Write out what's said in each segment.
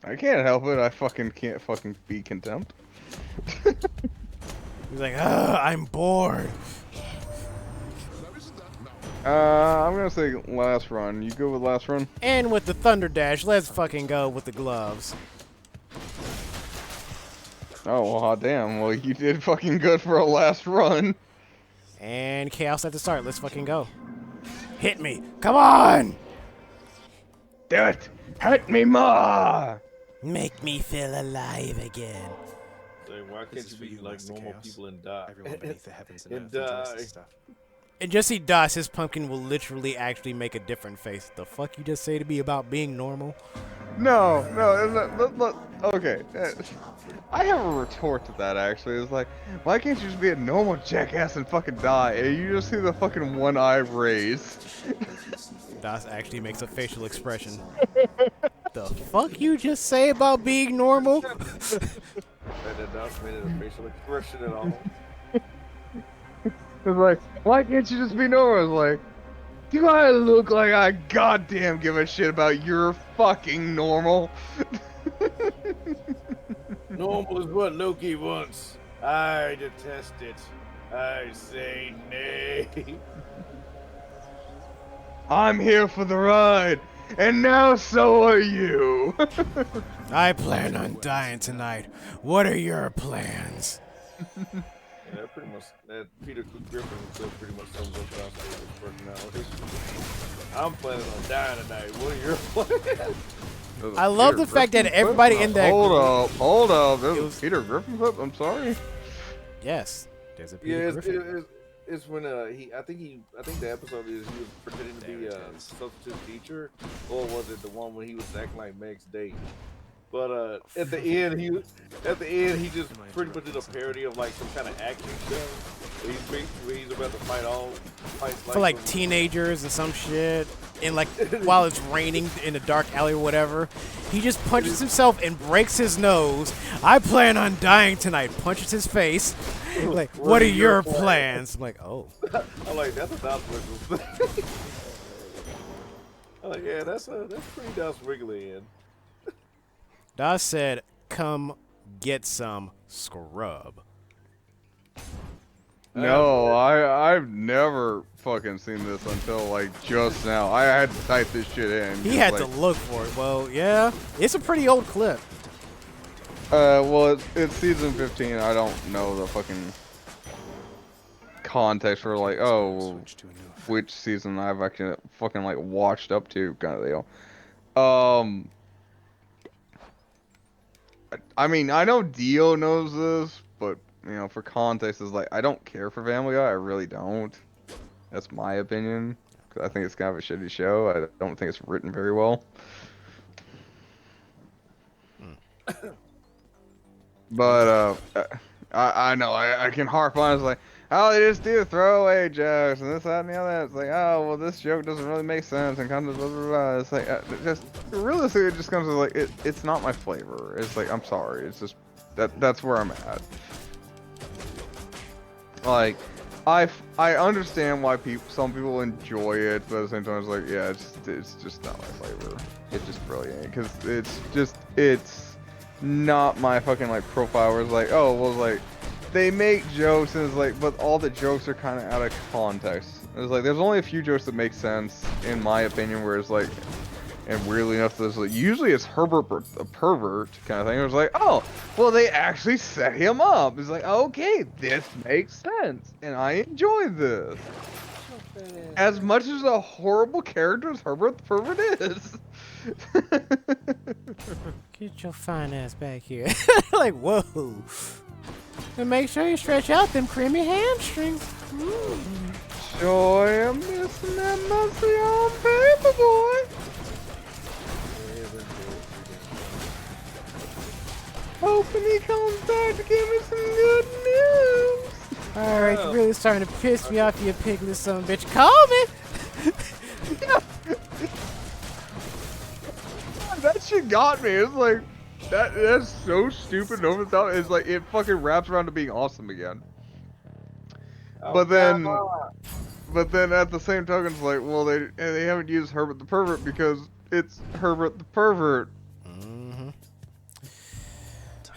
I can't help it. I fucking can't fucking be contempt. He's like, ugh, I'm bored. I'm gonna say last run. You go with last run? And with the Thunder Dash, let's fucking go with the gloves. Oh, well, hot damn. Well, you did fucking good for a last run. And Chaos at the start. Let's fucking go. Hit me. Come on! Do it! Hurt me more! Make me feel alive again. Like, why can't you be like normal people and die? Everyone beneath the heavens and And earth enjoys die. this stuff. And just see Das, his pumpkin will literally actually make a different face. The fuck you just say to me about being normal? No, okay. I have a retort to that, actually. It's like, why can't you just be a normal jackass and fucking die? And you just see the fucking one eye raise. Das actually makes a facial expression. The fuck you just say about being normal? And then that's made it a facial expression at all. It's like, why can't you just be normal? It's like, do I look like I goddamn give a shit about your fucking normal? Normal is what Loki wants. I detest it. I say nay. I'm here for the ride, and now so are you. I plan on dying tonight. What are your plans? Yeah, that pretty much, that Peter Griffin clip pretty much sums up Josh Davis' personality. I'm planning on dying tonight. What are your plans? I love the fact that everybody in that Hold up. There's It a was- Peter Griffin clip? I'm sorry. Yes, there's a Yeah, Peter Griffin. it's when I think the episode is he was pretending to be a substitute teacher, or was it the one when he was acting like Meg's date? But at the end he just pretty much did a parody of like some kind of action show. Where he's about to fight For like teenagers and some shit. And like while it's raining in a dark alley or whatever, he just punches himself and breaks his nose. I plan on dying tonight. Punches his face. Like, what are your plans? I'm like, oh. I'm like, that's a Dos Riggles. I'm like, yeah, that's pretty Dos Wriggly in. Das said, come get some scrub. No, I've never fucking seen this until like just now. I had to type this shit in. He had like, to look for it. Well, yeah, it's a pretty old clip. Well, it's season 15. I don't know the fucking context for like, oh, which season I've actually fucking like watched up to, kind of deal. I mean, I know Dio knows this, but you know, for context, is like I don't care for Family Guy. I really don't. That's my opinion. 'Cause I think it's kind of a shitty show. I don't think it's written very well. But I know I can harp on. It's like, oh, they just do throwaway jokes and this, that, and the other. It's like, oh, well, this joke doesn't really make sense and kind of blah, blah, blah. It's like, just realistically, it just comes to like, it's not my flavor. It's like, I'm sorry. It's just that's where I'm at. Like, I understand why some people enjoy it, but at the same time, it's like, yeah, it's just not my flavor. It just really ain't, cause it's not my fucking like profile. Where it's like, oh, well, like they make jokes and it's like, but all the jokes are kind of out of context. It's like there's only a few jokes that make sense in my opinion, where it's like, and weirdly enough, there's like usually it's Herbert a pervert kind of thing. It was like, oh, well, they actually set him up. It's like, okay, this makes sense, and I enjoy this. As much as a horrible character as Herbert the pervert is. Get your fine ass back here. Like, whoa. And make sure you stretch out them creamy hamstrings. Sure am missing that musty on paper, boy. Hoping he comes back to give me some good news. Alright, you're really starting to piss me off, you piglet son of a bitch. Call me! That shit got me. It's like, that's so stupid and over the top. It's like, it fucking wraps around to being awesome again. But then at the same token, it's like, well, they haven't used Herbert the pervert because it's Herbert the pervert.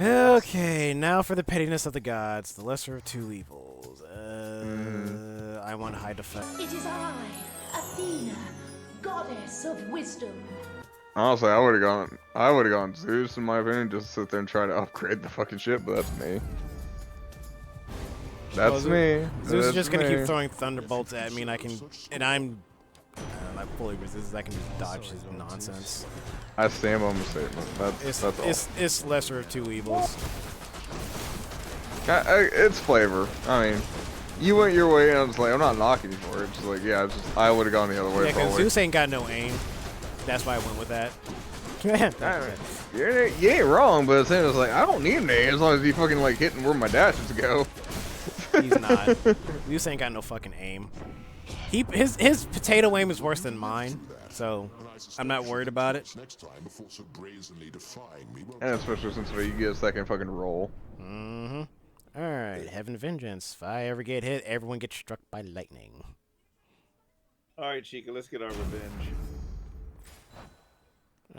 Okay, now for the pettiness of the gods, the lesser of two evils. I want high defense. It is I, Athena, goddess of wisdom. Honestly, I would have gone Zeus in my opinion, just to sit there and try to upgrade the fucking ship, but that's me. That's me. Zeus is That's just gonna me. keep throwing thunderbolts at me, and I'm fully resistant. I can just dodge his nonsense. I stand by my statement. That's all. It's lesser of two evils. It's flavor. I mean, you went your way, and I was like, I'm not knocking you for it. It's just like, yeah, I would have gone the other way. Yeah, because probably. Zeus ain't got no aim. That's why I went with that. You ain't wrong, but it's like, I don't need an aim as long as he fucking like hitting where my dashes go. He's not. Zeus ain't got no fucking aim. His potato aim is worse than mine, so I'm not worried about it. And especially since you get a second fucking roll. Mm-hmm. Alright, Heaven Vengeance. If I ever get hit, everyone gets struck by lightning. Alright, Chica, let's get our revenge.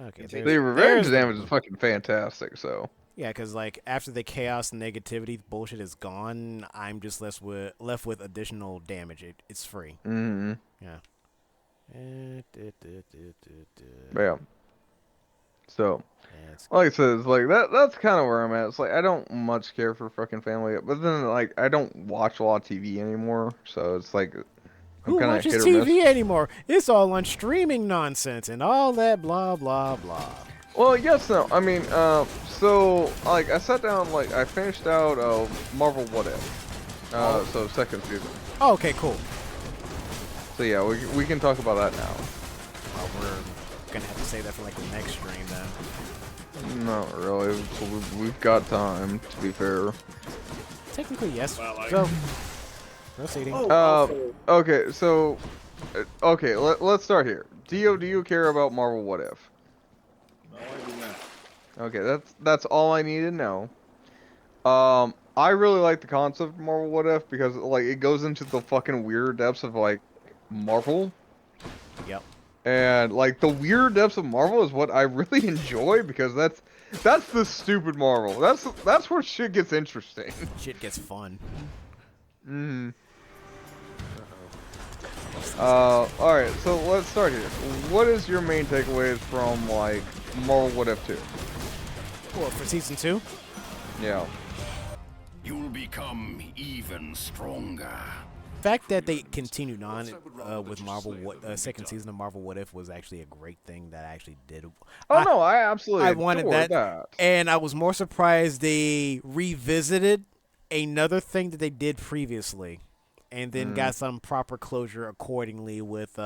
Okay. The revenge damage is fucking fantastic, so. Yeah, because like after the chaos and negativity bullshit is gone, I'm just left with additional damage. It's free. Mm-hmm. Yeah. Yeah. So, like I said, it's like that's kind of where I'm at. It's like I don't much care for fucking family, but then like I don't watch a lot of TV anymore, so it's like I'm who kind of watches hit or TV miss. anymore? It's all on streaming nonsense and all that blah blah blah. Well, yes, no. I mean, so like I sat down, like I finished out Marvel What If, so second season. Oh, okay, cool. So yeah, we can talk about that now. Well, we're gonna have to say that for like the next stream then. Not really. We've got time, to be fair. Technically, yes. Well, So, proceeding. Okay, so, okay, let's start here. Do you care about Marvel What If? No, I do not. Okay, that's all I need to know. I really like the concept of Marvel What If because like it goes into the fucking weird depths of like Marvel. Yep. And like the weird depths of Marvel is what I really enjoy because that's the stupid Marvel. That's where shit gets interesting. Shit gets fun. Alright, so let's start here. What is your main takeaways from like Marvel What If 2? Well, for season 2? Yeah. You'll become even stronger. The fact that they continued on with Marvel, second season of Marvel What If was actually a great thing that I actually did. No, I absolutely I wanted adore that, and I was more surprised they revisited another thing that they did previously, and then got some proper closure accordingly with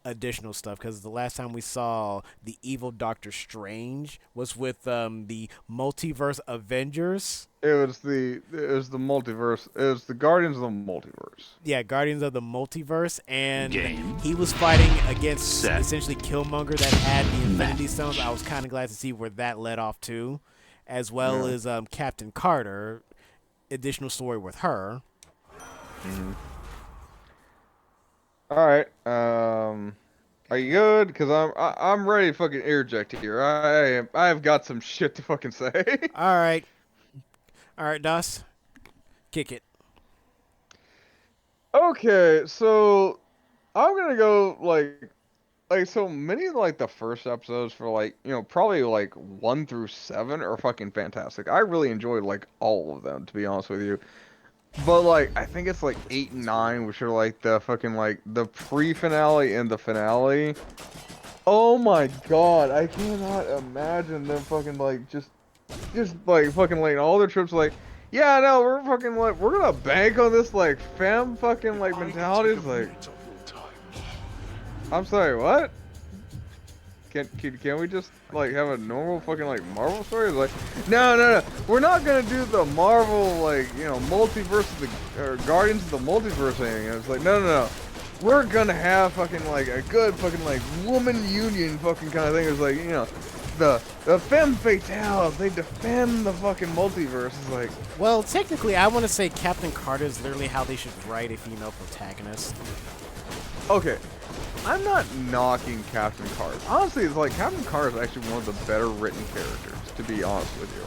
additional stuff. Because the last time we saw the evil Doctor Strange was with the Multiverse Avengers. It was the multiverse. It was the Guardians of the Multiverse. Yeah, Guardians of the Multiverse, and he was fighting against essentially Killmonger that had the Infinity Stones. I was kind of glad to see where that led off to, as well as Captain Carter, additional story with her. All right. Are you good? Because I'm ready to fucking interject here. I've got some shit to fucking say. All right, Das, kick it. Okay, so I'm gonna go like so many of like the first episodes for like probably like 1 through 7 are fucking fantastic. I really enjoyed like all of them, to be honest with you. But like I think it's like 8 and 9, which are like the fucking like the pre-finale and the finale. Oh my god, I cannot imagine them fucking like just like fucking laying all their trips like, yeah, no, we're fucking like we're gonna bank on this like femme fucking like mentality. It's like, I'm sorry, what? Can we just like have a normal fucking like Marvel story? It's like, no, we're not gonna do the Marvel like multiverse of or Guardians of the Multiverse thing. And it's like, no, we're gonna have fucking like a good fucking like woman union fucking kind of thing. It's like the femme fatales, they defend the fucking multiverse. It's like, well, technically, I want to say Captain Carter is literally how they should write a female protagonist. okay, I'm not knocking Captain Carter. Honestly, it's like Captain Carter is actually one of the better written characters. to be honest with you.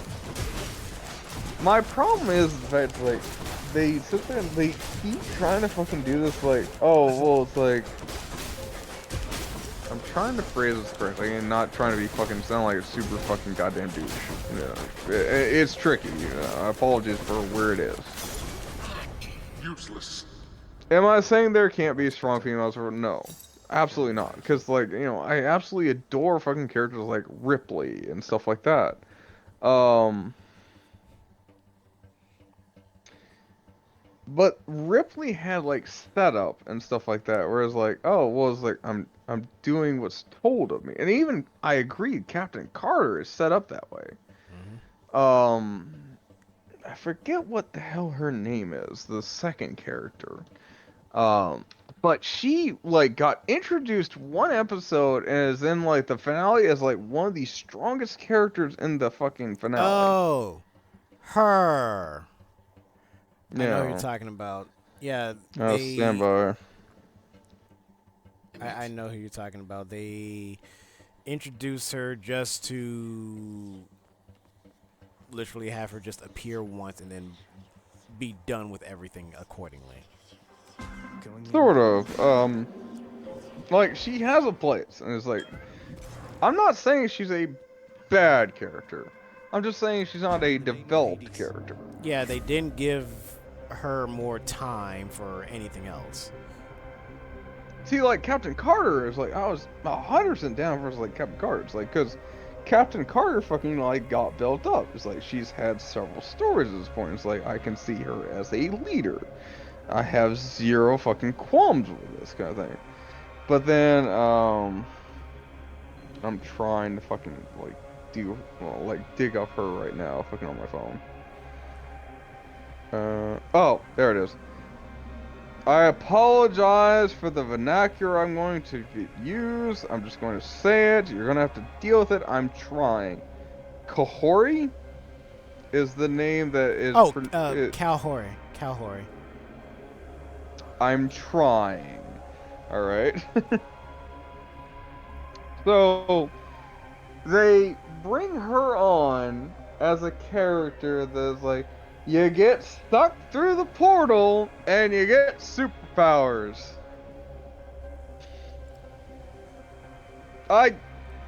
My problem is the fact that, like, they sit there and they keep trying to fucking do this, like, oh, well, it's like, I'm trying to phrase this correctly and not trying to be fucking sound like a super fucking goddamn douche. You know, it's tricky. You know, apologies for where it is. Useless. Am I saying there can't be strong females? Or no, absolutely not. Because, like, you know, I absolutely adore fucking characters like Ripley and stuff like that. But Ripley had like setup and stuff like that, whereas like, oh, well, it's like I'm doing what's told of me, and even I agreed, Captain Carter is set up that way. I forget what the hell her name is, the second character. But she like got introduced one episode and is in like the finale as like one of the strongest characters in the fucking finale. Oh, her. Yeah. I know who you're talking about. Yeah, Oh, stand by. I know who you're talking about. They introduced her just to literally have her just appear once and then be done with everything accordingly. Sort of. Like, she has a place, and it's like, I'm not saying she's a bad character. I'm just saying she's not a developed character. Yeah, they didn't give her more time for anything else. See, like, Captain Carter is like, I was 100% down for, like, Captain Carter. It's like, because Captain Carter fucking, like, got built up. It's like, she's had several stories at this point. It's like, I can see her as a leader. I have zero fucking qualms with this kind of thing. But then, I'm trying to fucking, like, dig up her right now, fucking on my phone. Oh, there it is. I apologize for the vernacular I'm going to use. I'm just going to say it. You're going to have to deal with it. I'm trying. Kahori is the name that is... Oh, Calhori. Calhori. I'm trying. Alright? So, they bring her on as a character that's like, you get stuck through the portal and you get superpowers. I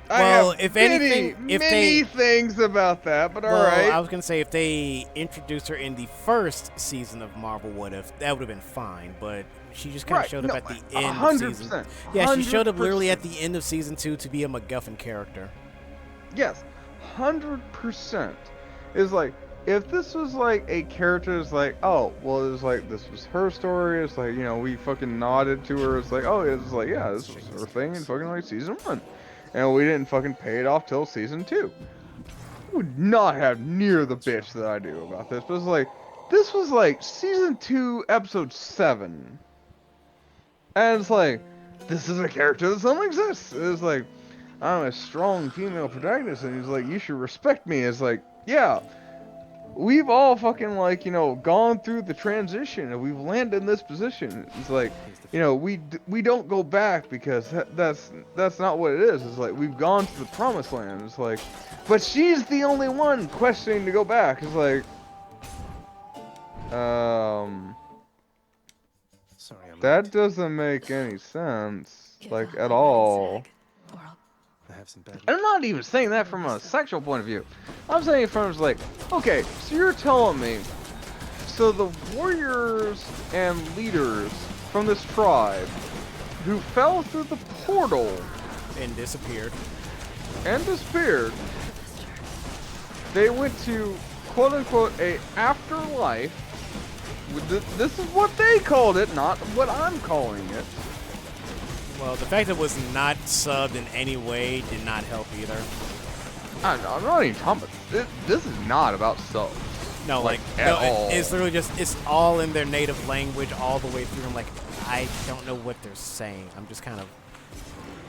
Well, have if many, anything, if many they things about that, but well, alright. I was gonna say if they introduced her in the first season of Marvel, that would have been fine. But she just kind of showed up at the end of season. 100%. Yeah, she showed up 100%. literally at the end of season 2 to be a MacGuffin character. Yes, 100%. Is like, if this was like a character, it's like, oh, well, it was like, this was her story. It's like, you know, we fucking nodded to her. It's like, oh, it's like, yeah, this was her thing in fucking like season 1. And we didn't fucking pay it off till season 2. I would not have near the bitch that I do about this. But it's like, this was like season 2, episode 7. And it's like, this is a character that doesn't exist. It's like, I'm a strong female protagonist, and he's like, you should respect me. It's like, yeah, we've all fucking, like, you know, gone through the transition, and we've landed in this position. It's like, you know, we don't go back because that's not what it is. It's like, we've gone to the promised land. It's like, but she's the only one questioning to go back. It's like, that doesn't make any sense, like, at all. I'm not even saying that from a sexual point of view. I'm saying it from, like, okay, so you're telling me, so the warriors and leaders from this tribe who fell through the portal And disappeared. They went to, quote unquote, a afterlife. This is what they called it, not what I'm calling it. Well, the fact that it was not subbed in any way did not help either. I'm not even talking about this. Is not about subs. No, like at all. It's literally just, it's all in their native language all the way through. I'm like, I don't know what they're saying. I'm just kind of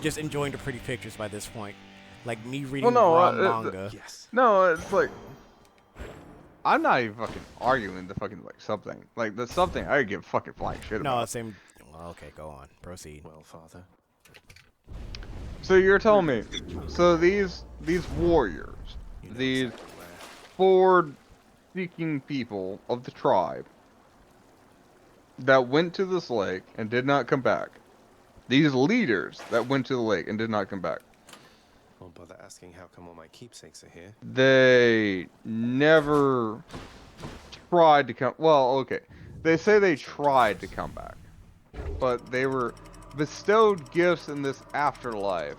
just enjoying the pretty pictures by this point. Like me reading raw manga. No, it's like, I'm not even fucking arguing the fucking, like, something. Like, the something I give fucking flying shit about. No, same. Well, okay, go on. Proceed. Well, father. So you're telling me, so these warriors these forward-seeking people of the tribe that went to this lake and did not come back. These leaders that went to the lake and did not come back. Won't bother asking how come all my keepsakes are here. They never tried to come. Well, okay. They say they tried to come back, but they were bestowed gifts in this afterlife,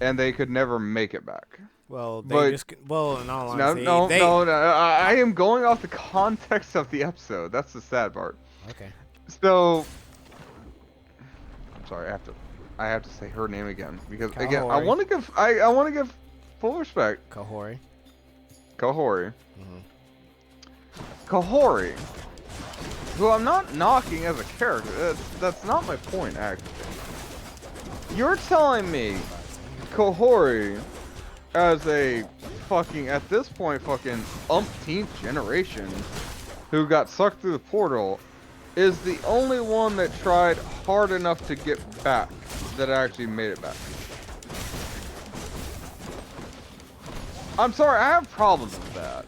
and they could never make it back. Well, But in all no, honesty, no. I am going off the context of the episode. That's the sad part. Okay. So, I'm sorry. I have to say her name again because again, I Kahori. want to give full respect. Kahori. Kahori. Mm-hmm. Kahori, who I'm not knocking as a character. That's not my point, actually. You're telling me Kahori, as a fucking, at this point, fucking umpteenth generation, who got sucked through the portal, is the only one that tried hard enough to get back, that actually made it back. I'm sorry, I have problems with that.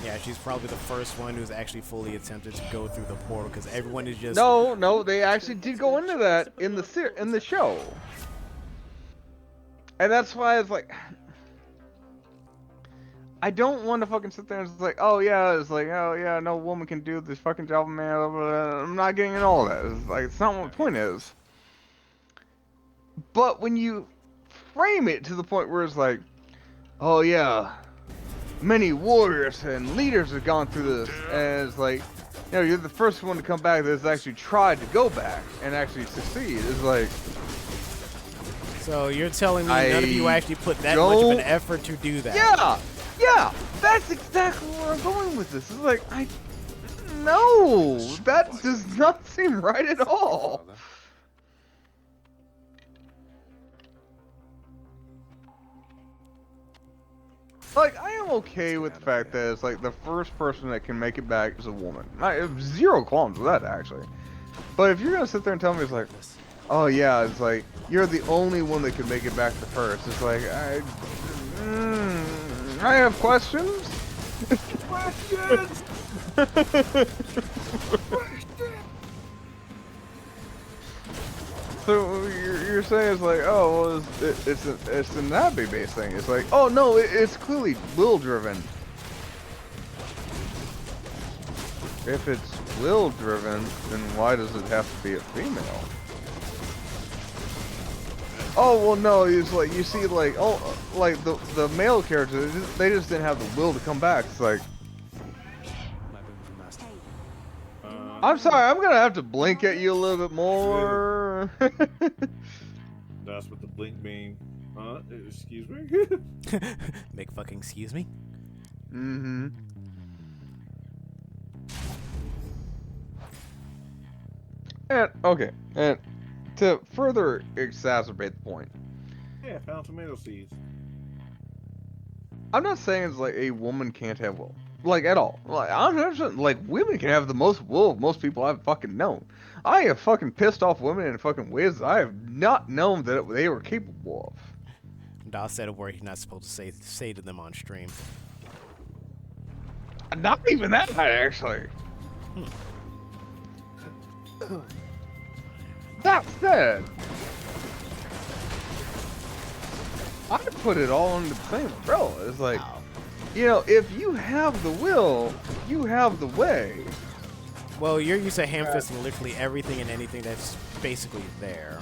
Yeah, she's probably the first one who's actually fully attempted to go through the portal because everyone is just. No, they actually did go into that in the show, and that's why it's like, I don't want to fucking sit there and it's like, oh yeah, no woman can do this fucking job, man. I'm not getting in all that. It's like, it's not what the point is. But when you frame it to the point where it's like, oh yeah, many warriors and leaders have gone through this, and it's like, you know, you're the first one to come back that's actually tried to go back and actually succeed. It's like, So you're telling me none of you actually put that much of an effort to do that? Yeah, that's exactly where I'm going with this. It's like, no, that does not seem right at all. Like, I am okay with the fact that it's like the first person that can make it back is a woman. I have zero qualms with that, actually. But if you're gonna sit there and tell me it's like, oh yeah, it's like you're the only one that can make it back to first, it's like I have questions. Questions. So you're saying it's like, oh, well, it's an Nabe-based thing. It's like, oh no, it's clearly will-driven. If it's will-driven, then why does it have to be a female? Oh well, no, it's like you see, like, oh, like the male characters, they just didn't have the will to come back. It's like, I'm sorry, I'm gonna have to blink at you a little bit more. That's what the blink mean. Excuse me? Make fucking excuse me? Mm-hmm. And, okay, and to further exacerbate the point, Yeah, found tomato seeds. I'm not saying it's like a woman can't have will. Like, at all. Like, 100%, like, women can have the most will of most people I've fucking known. I have fucking pissed off women in fucking ways that I have not known that they were capable of. Daw said a word he's not supposed to say to them on stream. Not even that high, actually. That said, I put it all under the same umbrella. It's like, you know, if you have the will, you have the way. Well, you're used to ham-fisting literally everything and anything that's basically there.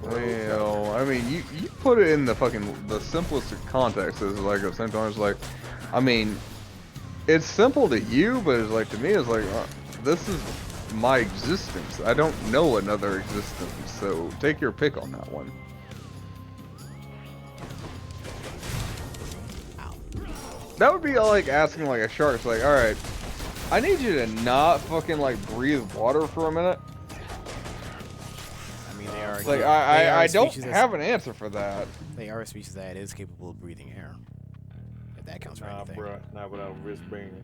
Well, I mean, you put it in the simplest of context. Is like at the same time, it's like, I mean, it's simple to you, but it's like to me, it's like this is my existence. I don't know another existence, so take your pick on that one. That would be like asking like a shark. It's like, all right, I need you to not fucking like breathe water for a minute. I mean, they are. It's like I I don't have an answer for that. They are a species that is capable of breathing air. If that counts for Nah, anything. bruh, not without wrist banging.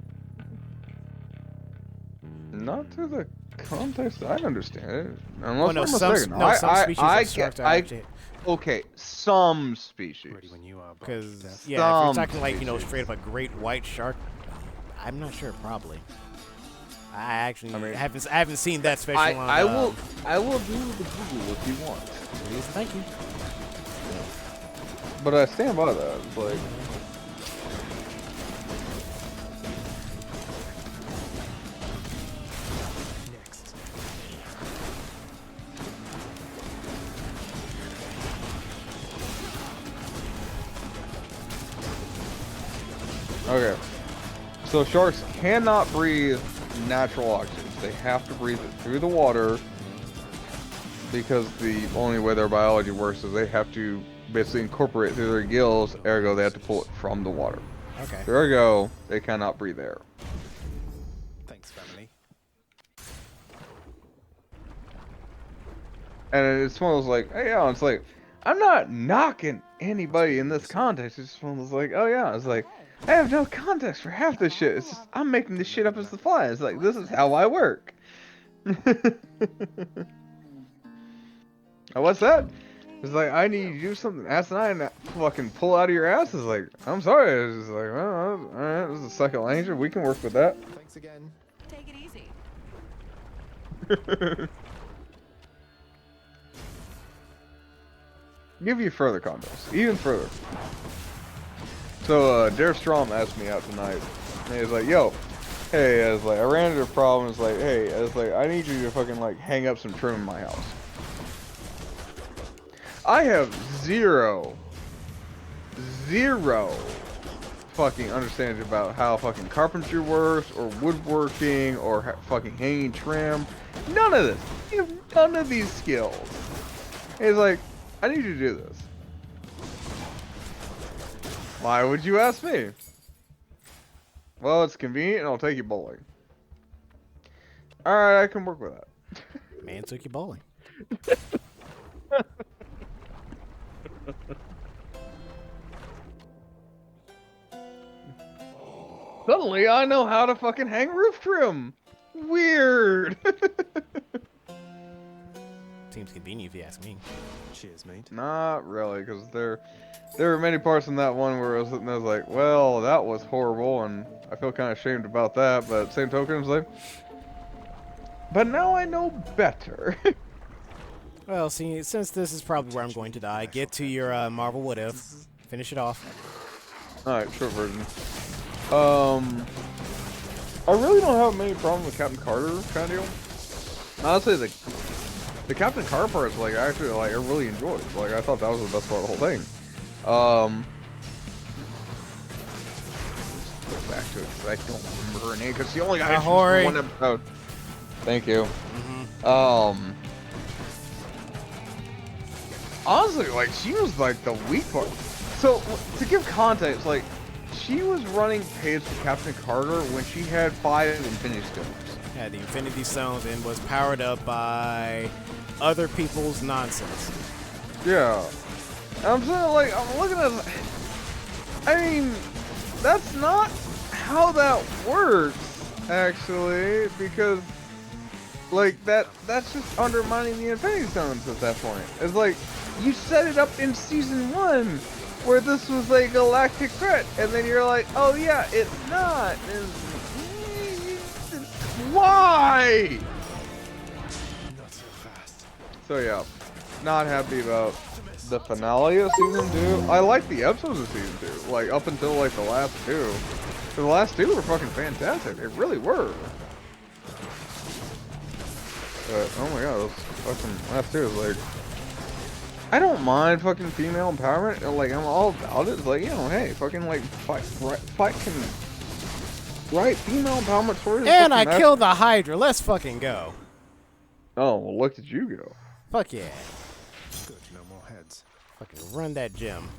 Not to the context, I understand it. Unless Well, no, I'm some mistaken. some species of sharks are actually. Okay, some species. Ready when you are, boss. Because yeah, if you're Some talking like species. straight up a great white shark, I'm not sure. Probably. I actually haven't seen that special on. I will do the Google if you want. Please, thank you. But I stand by that. It's like. Next. Okay. So sharks cannot breathe natural oxygen. They have to breathe it through the water because the only way their biology works is they have to basically incorporate it through their gills, ergo they have to pull it from the water. Okay. Ergo, they cannot breathe air. Thanks, family. And it's one of those like, hey, yeah, it's like, I'm not knocking anybody in this context. It's just one of those like, oh yeah, it's like, I have no context for half this shit. It's just, I'm making this shit up as the fly. It's like, this is how I work. Oh, what's that? It's like, I need you to do something asinine and fucking pull out of your ass. It's like, I'm sorry. It's just like, well, alright, this is a second language. We can work with that. Thanks again. Take it easy. Give you further context. Even further. So, Dare Strom asked me out tonight. And he was like, yo, hey, I was like, I ran into a problem. It's like, hey, I was like, I need you to fucking, like, hang up some trim in my house. I have zero fucking understanding about how fucking carpentry works, or woodworking, or fucking hanging trim. None of this. You have none of these skills. He's like, I need you to do this. Why would you ask me? Well, it's convenient and I'll take you bowling. Alright, I can work with that. Man took you bowling. Suddenly, I know how to fucking hang roof trim. Weird. Seems convenient if you ask me. Cheers, mate. Not really, because there were many parts in that one where I was sitting there like, well, that was horrible, and I feel kind of ashamed about that, but at the same token, it's like, but now I know better. Well, see, since this is probably where I'm going to die, get to your Marvel What If. Finish it off. Alright, short version. I really don't have many problems with Captain Carter kind of deal. Honestly, the Captain Carter part is like, actually, like, I really enjoyed. Like, I thought that was the best part of the whole thing. Go back to it, 'cause I don't remember her name, because the only guy Ahoy. one episode. Thank you. Honestly, like, she was like the weak part. So, to give context, like, she was running page for Captain Carter when she had 5 Infinity Stones. Had the Infinity Stones and was powered up by other people's nonsense. Yeah. And I'm saying, like, I'm looking at it, I mean, that's not how that works, actually, because, like, that's just undermining the Infinity Stones at that point. It's like, you set it up in Season 1, where this was a galactic threat, and then you're like, oh yeah, it's not. Why? Not so fast. So yeah, not happy about the finale of Season 2. I like the episodes of Season 2, like, up until, like, the last 2. The last 2 were fucking fantastic. They really were. But, oh my god, those fucking last 2 is like... I don't mind fucking female empowerment. Like, I'm all about it. It's like, you know, hey, fucking, like, fight female empowerment stories. And I killed the Hydra. Let's fucking go. Oh, well, look at you go. Fuck yeah. Good, no more heads. Fucking run that gym.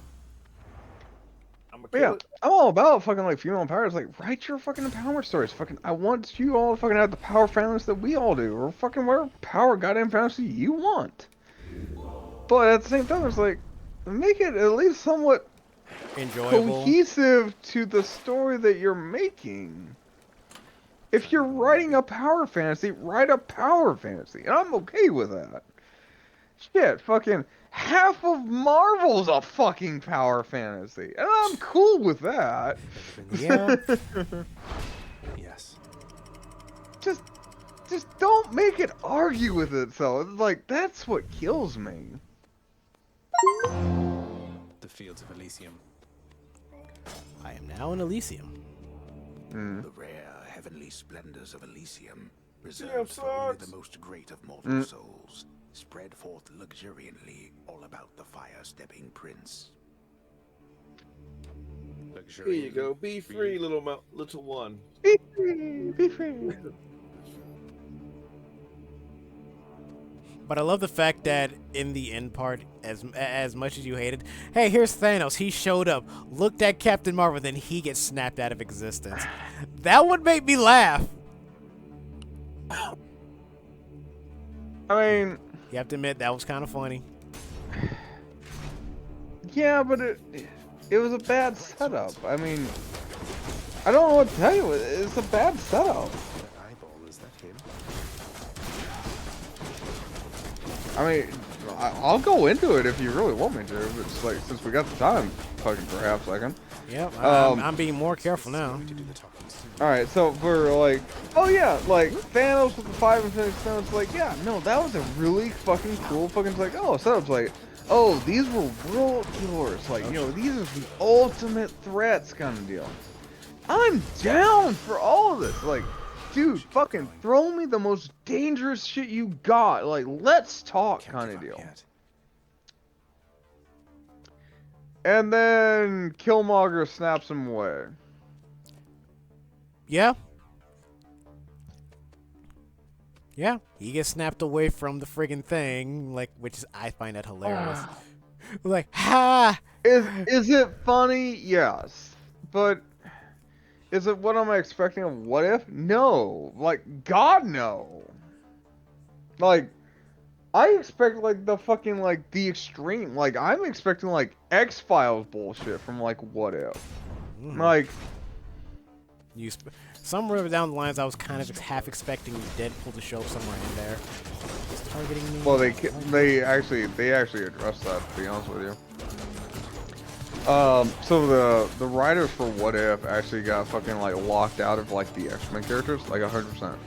But yeah, I'm all about fucking, like, female empowerment. It's like, write your fucking empowerment stories. Fucking, I want you all to fucking have the power families that we all do. Or fucking whatever power goddamn fantasy you want. But at the same time, it's like, make it at least somewhat Enjoyable. cohesive to the story that you're making. If you're writing a power fantasy, write a power fantasy, and I'm okay with that. Shit, fucking half of Marvel's a fucking power fantasy, and I'm cool with that. Yeah. Yes. just, just don't make it argue with itself. It's like that's what kills me. The fields of Elysium. I am now in Elysium. The rare heavenly splendors of Elysium, reserved for only the most great of mortal souls, spread forth luxuriantly all about the fire-stepping prince. Here you go. Be free, little one. Be free, be free. But I love the fact that in the end part, as much as you hated, hey, here's Thanos. He showed up, looked at Captain Marvel, then he gets snapped out of existence. That would make me laugh. I mean, You have to admit, that was kind of funny. yeah, but it was a bad setup. I mean, I don't know what to tell you. It's a bad setup. That eyeball, is that him? I mean, I'll go into it if you really want me to. It's like, since we got the time, fucking perhaps I can. Yep, I'm being more careful now. To do the talking soon. Alright, so for like, oh yeah, like Thanos with the 5 Infinity Stones, like, yeah, no, that was a really fucking cool fucking, like, oh, setup's like, oh, these were world killers, like, you know, these are the ultimate threats kind of deal. I'm down for all of this, like, dude, fucking throw me the most dangerous shit you got, like, let's talk Can't kind give of up deal. yet. And then Killmonger snaps him away. Yeah. Yeah, he gets snapped away from the friggin' thing, like, which is, I find that hilarious. Like, ha! Is it funny? Yes. But is it what I'm expecting of What If? No. Like, God, no. Like, I expect, like, the fucking, like, the extreme. Like, I'm expecting, like, X-Files bullshit from, like, What If. Like, Somewhere down the lines, I was kind of half expecting Deadpool to show up somewhere in there. He's targeting me. well, they actually addressed that, to be honest with you. So the writers for What If actually got fucking, like, locked out of, like, the X-Men characters, like, 100%.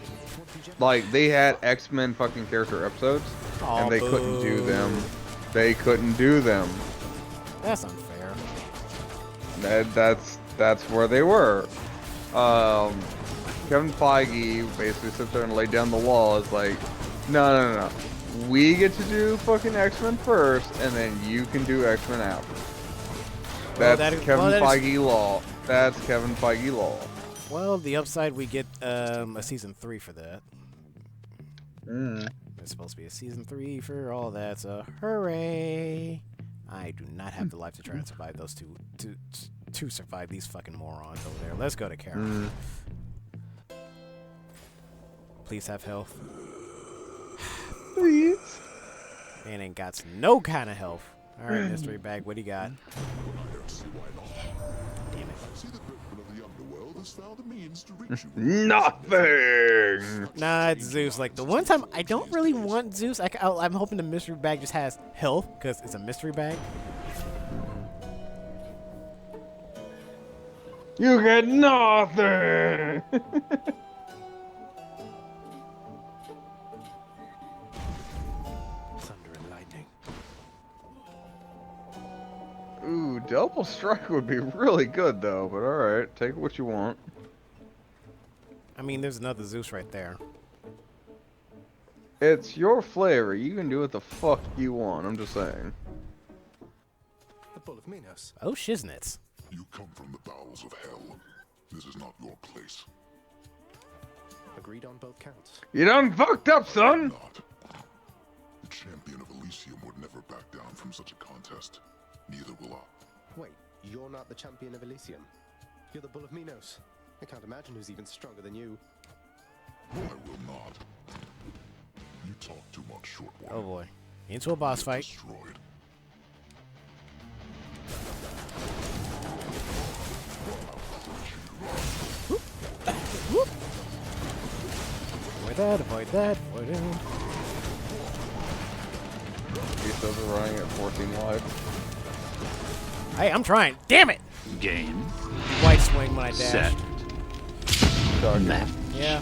Like, they had X-Men fucking character episodes, and they couldn't do them. They couldn't do them. That's unfair. That's where they were. Kevin Feige basically sits there and laid down the law. It's like, no. We get to do fucking X-Men first, and then you can do X-Men after. That's Kevin Feige law. That's Kevin Feige law. Well, the upside, we get a season 3 for that. It's supposed to be a season 3 for all that, so hooray! I do not have the life to try and survive those two to survive these fucking morons over there. Let's go to Karen. Please have health. Please. Man ain't got no kind of health. All right, mystery bag, what do you got? Damn it. Nothing. Nah, it's Zeus. Like, the one time I don't really want Zeus, I'm hoping the mystery bag just has health, because it's a mystery bag. You get nothing. Thunder and lightning. Ooh, double strike would be really good though, but alright, take what you want. I mean, there's another Zeus right there. It's your flavor, you can do what the fuck you want, I'm just saying. The Bull of Minos. Oh, shiznits. You come from the bowels of hell. This is not your place. Agreed on both counts. You done fucked up, son! Not. The champion of Elysium would never back down from such a contest. Neither will I. Wait, you're not the champion of Elysium. You're the Bull of Minos. I can't imagine who's even stronger than you. I will not. You talk too much, short one. Oh boy. Into a boss fight. Destroyed. that, avoid that, avoid that. He still running at 14 wide. Hey, I'm trying. Damn it! Game. White swing when I dash. Set. Dog. Match. Yeah.